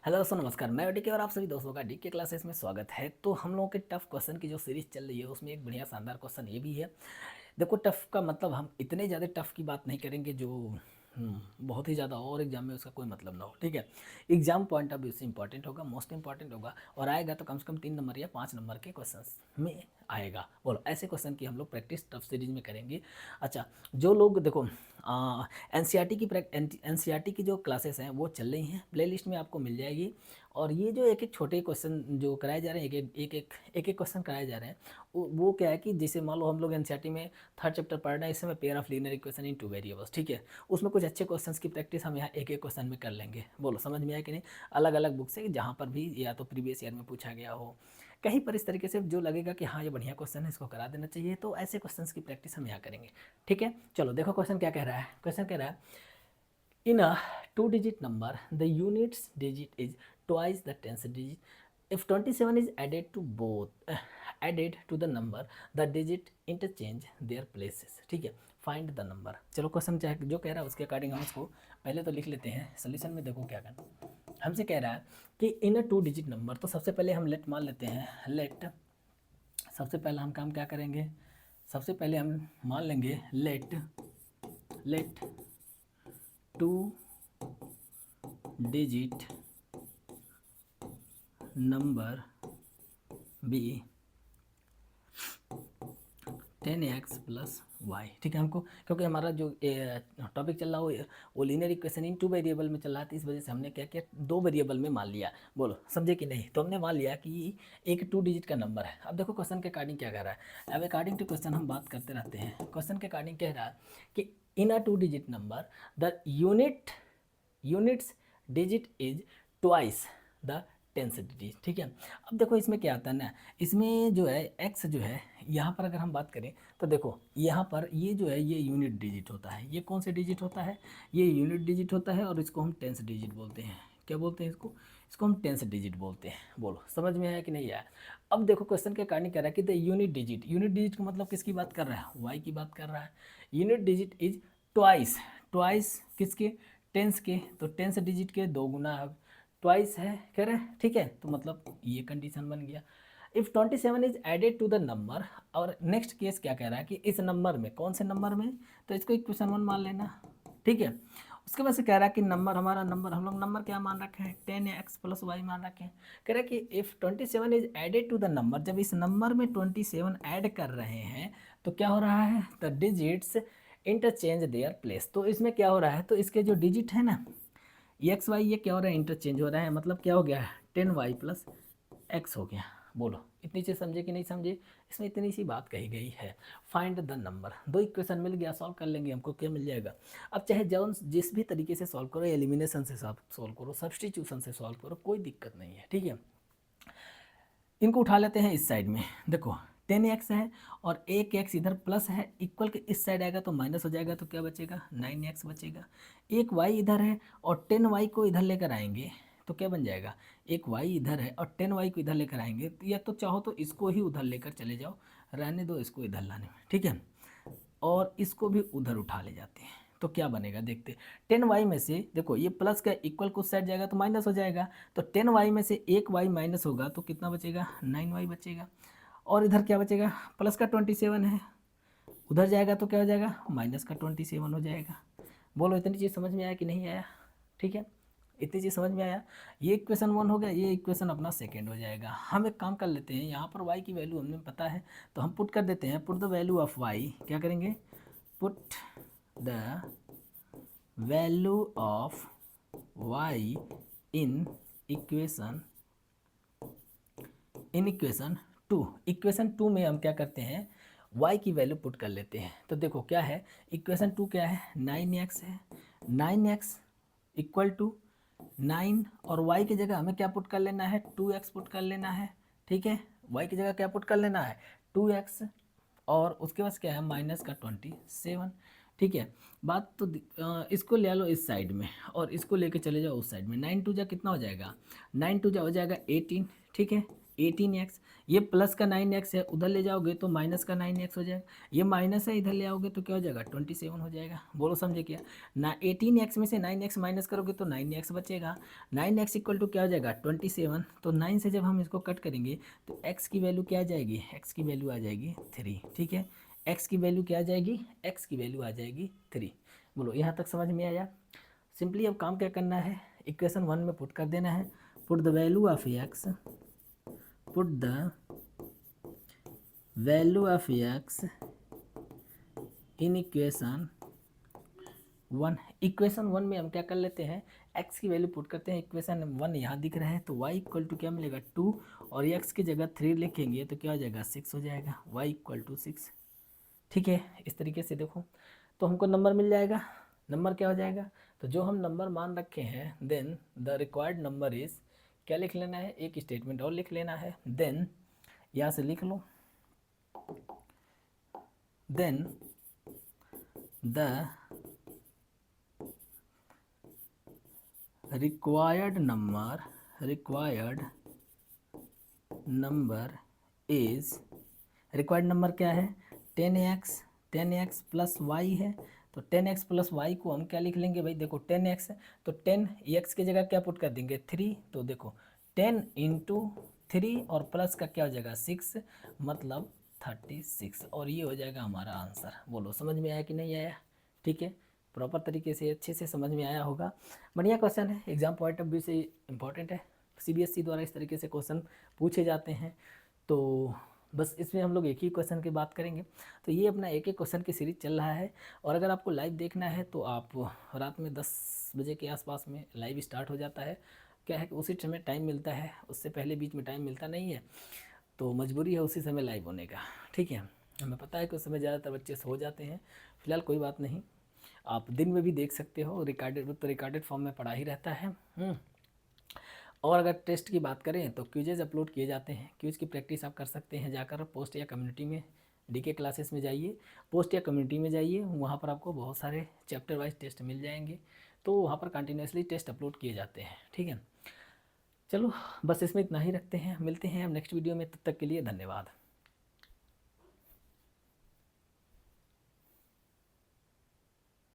Hello दोस्तों, नमस्कार। मैं डीके और आप सभी दोस्तों का डीके क्लासेस में स्वागत है। तो हम लोगों के टफ क्वेश्चन की जो सीरीज चल रही है उसमें एक बढ़िया शानदार क्वेश्चन ये भी है। देखो, टफ का मतलब हम इतने ज़्यादा टफ की बात नहीं करेंगे जो बहुत ही ज़्यादा और एग्जाम में उसका कोई मतलब ना हो। ठीक है, एग्जाम पॉइंट ऑफ व्यू से इंपॉर्टेंट होगा, मोस्ट इंपॉर्टेंट होगा और आएगा तो कम से कम 3 नंबर या 5 नंबर के क्वेश्चन में आएगा। बोलो, ऐसे क्वेश्चन की हम लोग प्रैक्टिस टफ सीरीज में करेंगे। अच्छा, जो लोग देखो एनसीईआरटी की जो क्लासेस हैं वो चल रही हैं, प्लेलिस्ट में आपको मिल जाएगी। और ये जो एक एक छोटे क्वेश्चन जो कराए जा रहे हैं, एक एक क्वेश्चन कराए जा रहे हैं, वो क्या है कि जैसे मान लो हम लोग एनसीईआरटी में थर्ड चैप्टर पढ़ रहे हैं इस समय, pair of linear equation in two variables. ठीक है, उसमें कुछ अच्छे क्वेश्चंस की प्रैक्टिस हम यहाँ एक एक क्वेश्चन में कर लेंगे। बोलो, समझ में आया कि नहीं? अलग अलग बुक से जहाँ पर भी या तो प्रीवियस ईयर में पूछा गया हो, कहीं पर इस तरीके से जो लगेगा कि हाँ ये बढ़िया क्वेश्चन है, इसको करा देना चाहिए, तो ऐसे क्वेश्चंस की प्रैक्टिस हम यहाँ करेंगे। ठीक है, चलो देखो क्वेश्चन क्या कह रहा है। क्वेश्चन कह रहा है, in a two-digit number, the units digit is twice the tens digit. If 27 is added to the number, the digit interchange their places. ठीक है, फाइंड द नंबर। चलो क्वेश्चन चाहे जो कह रहा है उसके अकॉर्डिंग हम इसको पहले तो लिख लेते हैं। सोल्यूशन में देखो क्या करना, हमसे कह रहा है कि इन अ 2 डिजिट नंबर, तो सबसे पहले हम लेट मान लेते हैं। लेट, सबसे पहला हम काम क्या करेंगे, सबसे पहले हम मान लेंगे let let 2 digit number be 10x plus y. ठीक है, हमको क्योंकि हमारा जो टॉपिक चल रहा है वो linear equation in two variable में चल रहा था, इस वजह से हमने क्या किया, 2 वेरिएबल में मान लिया। बोलो, समझे कि नहीं? तो हमने मान लिया कि एक 2 डिजिट का नंबर है। अब देखो क्वेश्चन के अकॉर्डिंग क्या कह रहा है। अब अकॉर्डिंग टू क्वेश्चन हम बात करते रहते हैं। क्वेश्चन के अकॉर्डिंग कह रहा है कि इन अ 2 digit number the units digit is twice the tens digit. ठीक है, अब देखो इसमें क्या आता है ना, इसमें जो है एक्स जो है, यहाँ पर अगर हम बात करें तो देखो यहाँ पर ये जो है ये यूनिट डिजिट होता है। ये कौन से डिजिट होता है? ये यूनिट डिजिट होता है और इसको हम टेंस डिजिट बोलते हैं। क्या बोलते हैं इसको? इसको हम टेंस डिजिट बोलते हैं। बोलो, समझ में आया कि नहीं आया? अब देखो क्वेश्चन के कारण कह रहा है कि द यूनिट डिजिट का मतलब किसकी बात कर रहा है? वाई की बात कर रहा है। Unit digit is twice, twice किसके? टेंस के। तो टेंस डिजिट के 2 गुना ट्वाइस है कह रहे हैं। ठीक है, तो मतलब ये कंडीशन बन गया। If 27 is added to the number, और नेक्स्ट केस क्या कह रहा है कि इस नंबर में, कौन से नंबर में, तो इसको इक्वेशन 1 मान लेना। ठीक है, उसके बाद से कह रहा है कि नंबर, हमारा नंबर, हम लोग नंबर क्या मान रखे हैं? 10x प्लस वाई मान रखे हैं। कह रहा है कि if 27 is added to the number, जब इस नंबर में 27 ऐड कर रहे हैं तो क्या हो रहा है? The digits interchange their place. तो इसमें क्या हो रहा है, तो इसके जो डिजिट है ना, एक्स वाई, ये क्या हो रहा है? इंटरचेंज हो रहा है। मतलब क्या हो गया? 10y प्लस एक्स हो गया। बोलो, इतनी चीज़ समझे कि नहीं समझे? इसमें इतनी सी बात कही गई है। फाइंड द नंबर, 2 इक्वेशन मिल गया, सॉल्व कर लेंगे। हमको क्या मिल जाएगा? अब चाहे जौन जिस भी तरीके से सॉल्व करो, एलिमिनेशन से सॉल्व करो, सब्सटीट्यूशन से सॉल्व करो, कोई दिक्कत नहीं है। ठीक है, इनको उठा लेते हैं इस साइड में। देखो 10x है और एक एक्स इधर प्लस है, इक्वल के इस साइड आएगा तो माइनस हो जाएगा, तो क्या बचेगा? 9x बचेगा। एक y इधर है और 10y को इधर लेकर आएंगे तो क्या बन जाएगा? एक y इधर है और 10y को इधर लेकर आएंगे, या तो चाहो तो इसको ही उधर लेकर चले जाओ, रहने दो इसको इधर लाने में। ठीक है, और इसको भी उधर उठा ले जाते हैं तो क्या बनेगा देखते। 10y में से देखो ये प्लस का इक्वल कुछ साइड जाएगा तो माइनस हो जाएगा, तो 10y में से एक y माइनस होगा तो कितना बचेगा? 9y बचेगा। और इधर क्या बचेगा? प्लस का 27 है, उधर जाएगा तो क्या हो जाएगा? माइनस का 27 हो जाएगा। बोलो, इतनी चीज़ समझ में आया कि नहीं आया? ठीक है, इतनी चीज़ समझ में आया। ये इक्वेशन 1 हो गया, ये इक्वेशन अपना सेकेंड हो जाएगा। हम एक काम कर लेते हैं, यहाँ पर y की वैल्यू हमें पता है तो हम पुट कर देते हैं। Put the value of y, क्या करेंगे? Put the value of y in equation equation 2। Equation 2 में हम क्या करते हैं? y की वैल्यू पुट कर लेते हैं। तो देखो क्या है, इक्वेशन 2 क्या है? 9x है। 9x इक्वल टू 9, और y की जगह हमें क्या पुट कर लेना है? 2x पुट कर लेना है। ठीक है, y की जगह क्या पुट कर लेना है? 2x, और उसके बाद क्या है? माइनस का 27। ठीक है, बात तो इसको ले लो इस साइड में और इसको लेके चले जाओ उस साइड में। 9 टू जा कितना हो जाएगा? 9 टू जा हो जाएगा 18। ठीक है, 18x, ये प्लस का 9x है, उधर ले जाओगे तो माइनस का 9x हो जाएगा, ये माइनस है इधर ले आओगे तो क्या हो जाएगा 27 हो जाएगा। बोलो समझे क्या ना, 18x में से 9x माइनस करोगे तो 9x बचेगा, 9x इक्वल टू क्या हो जाएगा 27। तो 9 से जब हम इसको कट करेंगे तो x की वैल्यू क्या आ जाएगी, x की वैल्यू आ जाएगी 3। ठीक है, x की वैल्यू क्या आ जाएगी, x की वैल्यू आ जाएगी 3। बोलो यहाँ तक समझ में आया। सिंपली अब काम क्या करना है, इक्वेशन 1 में पुट कर देना है, put the value of x, put the value of x in equation 1। Equation 1 में हम क्या कर लेते हैं, x की वैल्यू पुट करते हैं, इक्वेशन 1 यहाँ दिख रहा है तो y इक्वल टू क्या मिलेगा 2, और x की जगह 3 लिखेंगे तो क्या हो जाएगा 6 हो जाएगा, y इक्वल टू 6। ठीक है, इस तरीके से देखो तो हमको नंबर मिल जाएगा। नंबर क्या हो जाएगा, तो जो हम नंबर मान रखे हैं then the required number is, क्या लिख लेना है, एक स्टेटमेंट और लिख लेना है, देन यहाँ से लिख लो, then the required number is, required number क्या है 10x, 10x प्लस वाई है, तो 10x प्लस वाई को हम क्या लिख लेंगे भाई, देखो 10x है तो 10 x की जगह क्या पुट कर देंगे 3, तो देखो 10 इंटू 3 और प्लस का क्या हो जाएगा 6, मतलब 36, और ये हो जाएगा हमारा आंसर। बोलो समझ में आया कि नहीं आया। ठीक है, प्रॉपर तरीके से अच्छे से समझ में आया होगा। बढ़िया क्वेश्चन है, एग्जाम पॉइंट ऑफ व्यू से इम्पॉर्टेंट है, सीबीएसई द्वारा इस तरीके से क्वेश्चन पूछे जाते हैं। तो बस इसमें हम लोग एक ही क्वेश्चन की बात करेंगे। तो ये अपना एक एक क्वेश्चन की सीरीज चल रहा है, और अगर आपको लाइव देखना है तो आप रात में 10 बजे के आसपास में लाइव स्टार्ट हो जाता है। क्या है कि उसी समय टाइम मिलता है, उससे पहले बीच में टाइम मिलता नहीं है, तो मजबूरी है उसी समय लाइव होने का। ठीक है, हमें पता है कि उस समय ज़्यादातर बच्चे सो जाते हैं, फिलहाल कोई बात नहीं, आप दिन में भी देख सकते हो, रिकॉर्डेड तो रिकॉर्डेड फॉर्म में पढ़ा ही रहता है। और अगर टेस्ट की बात करें तो क्विजेज अपलोड किए जाते हैं, क्विज की प्रैक्टिस आप कर सकते हैं जाकर पोस्ट या कम्युनिटी में, डीके क्लासेस में जाइए, पोस्ट या कम्युनिटी में जाइए, वहाँ पर आपको बहुत सारे चैप्टर वाइज टेस्ट मिल जाएंगे, तो वहाँ पर कंटिन्यूसली टेस्ट अपलोड किए जाते हैं। ठीक है, चलो बस इसमें इतना ही रखते हैं, मिलते हैं हम नेक्स्ट वीडियो में, तब तक के लिए धन्यवाद।